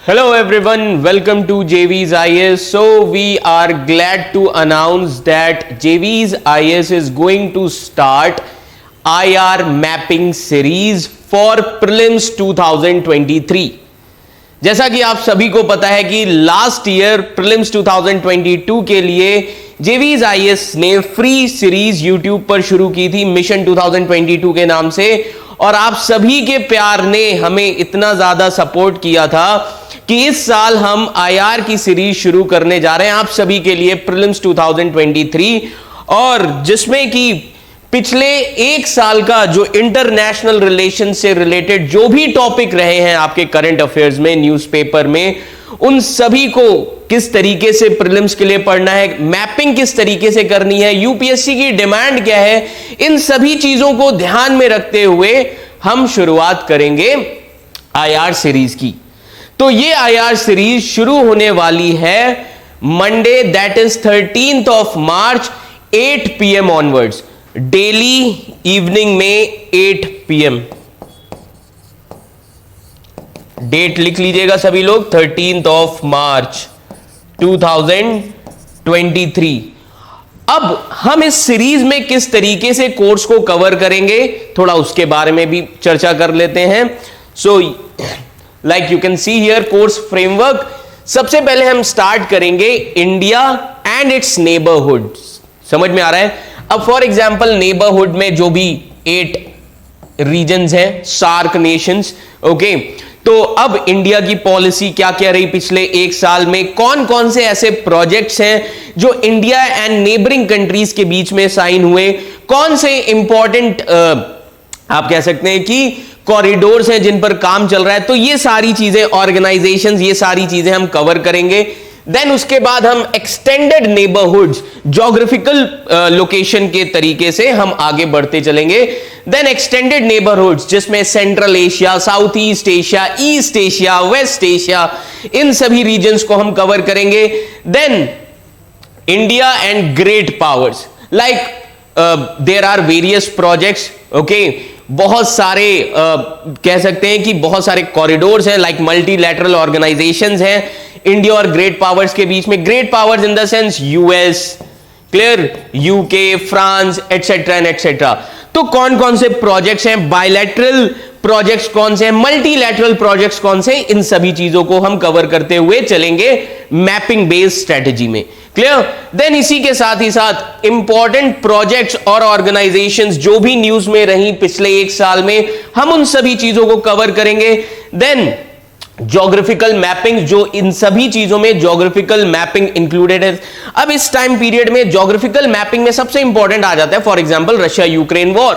Hello everyone, welcome to JV's IS. So we are glad to announce that JV's IS is going to start IR mapping series for prelims 2023. जैसा कि आप सभी को पता है कि लास्ट ईयर प्रीलिम्स 2022 के लिए JV's IS ने फ्री सीरीज YouTube पर शुरू की थी मिशन 2022 के नाम से, और आप सभी के प्यार ने हमें इतना ज्यादा सपोर्ट किया था कि इस साल हम IR की सीरीज शुरू करने जा रहे हैं आप सभी के लिए प्रीलिम्स 2023, और जिसमें कि पिछले एक साल का जो इंटरनेशनल रिलेशन से रिलेटेड जो भी टॉपिक रहे हैं आपके करंट अफेयर्स में, न्यूज़पेपर में, उन सभी को किस तरीके से प्रीलिम्स के लिए पढ़ना है, मैपिंग किस तरीके से करनी है, यूपीएससी की डिमांड क्या है, इन सभी चीजों को ध्यान में रखते हुए हम शुरुआत करेंगे IR सीरीज की। तो ये IR सीरीज शुरू होने वाली है Monday, that is 13th of March 8 PM onwards, daily evening में 8 PM। डेट लिख लीजिएगा सभी लोग, 13th of March 2023। अब हम इस सीरीज में किस तरीके से कोर्स को कवर करेंगे, थोड़ा उसके बारे में भी चर्चा कर लेते हैं। So like you can see here course framework. सबसे पहले हम स्टार्ट करेंगे इंडिया एंड इट्स नेबरहुड। समझ में आ रहा है? अब फॉर एग्जांपल नेबरहुड में जो भी 8 रीजन्स हैं, सार्क नेशंस, ओके, तो अब इंडिया की पॉलिसी क्या क्या रही पिछले एक साल में, कौन कौन से ऐसे प्रोजेक्ट्स हैं जो इंडिया एंड नेबरिंग कंट्रीज के बीच में साइन हुए, कौन से इंपॉर्टेंट आप कह सकते हैं कि कॉरिडोर्स हैं जिन पर काम चल रहा है। तो ये सारी चीजें, ऑर्गेनाइजेशंस, ये सारी चीजें हम कवर करेंगे। देन उसके बाद हम एक्सटेंडेड नेबरहुड्स, ज्योग्राफिकल लोकेशन के तरीके से हम आगे बढ़ते चलेंगे। देन एक्सटेंडेड नेबरहुड्स जिसमें central Asia, south east Asia, east Asia, west Asia, इन सभी रीजन्स को हम कवर करेंगे। Then India and great powers, like there are various projects, okay, बहुत सारे कह सकते हैं कि बहुत सारे कॉरिडोर्स हैं, लाइक मल्टीलैटरल ऑर्गेनाइजेशंस हैं इंडिया और ग्रेट पावर्स के बीच में। Great powers in the sense US, clear, UK, France, etcetera and etcetera. तो कौन कौन से प्रोजेक्ट्स हैं, बायलैटरल प्रोजेक्ट्स कौन से हैं, मल्टीलैटरल प्रोजेक्ट्स कौन से, इन सभी चीजों को हम कवर करते हुए चलेंगे मैपिंग बेस्ड स्ट्रेटेजी में। क्लियर? देन इसी के साथ ही साथ इंपॉर्टेंट प्रोजेक्ट्स और ऑर्गेनाइजेशंस जो भी न्यूज में रही पिछले एक साल में, हम उन सभी चीजों को कवर करेंगे। देन ज्योग्राफिकल मैपिंग, जो इन सभी चीजों में ज्योग्राफिकल मैपिंग इंक्लूडेड है। अब इस टाइम पीरियड में ज्योग्राफिकल मैपिंग में सबसे इंपॉर्टेंट आ जाता है for example Russia Ukraine war,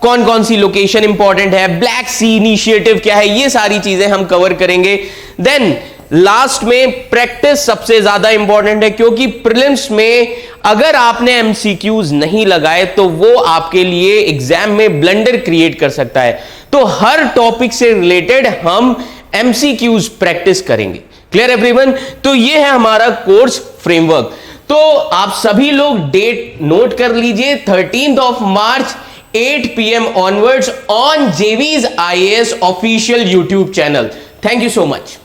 कौन कौन सी लोकेशन इंपॉर्टेंट है, ब्लैक सी इनिशिएटिव क्या है, ये सारी चीजें हम कवर करेंगे। देन लास्ट में प्रैक्टिस सबसे ज्यादा इंपॉर्टेंट है, क्योंकि प्रीलिम्स में अगर आपने एमसीक्यूज नहीं लगाए तो वो आपके लिए एग्जाम में ब्लंडर क्रिएट कर सकता है। तो हर टॉपिक से रिलेटेड हम एमसीक्यूज प्रैक्टिस करेंगे। Clear everyone? तो ये है हमारा कोर्स फ्रेमवर्क। तो आप सभी लोग डेट नोट कर लीजिए, 13th of March 8 PM onwards on JV's IAS official YouTube channel. Thank you so much.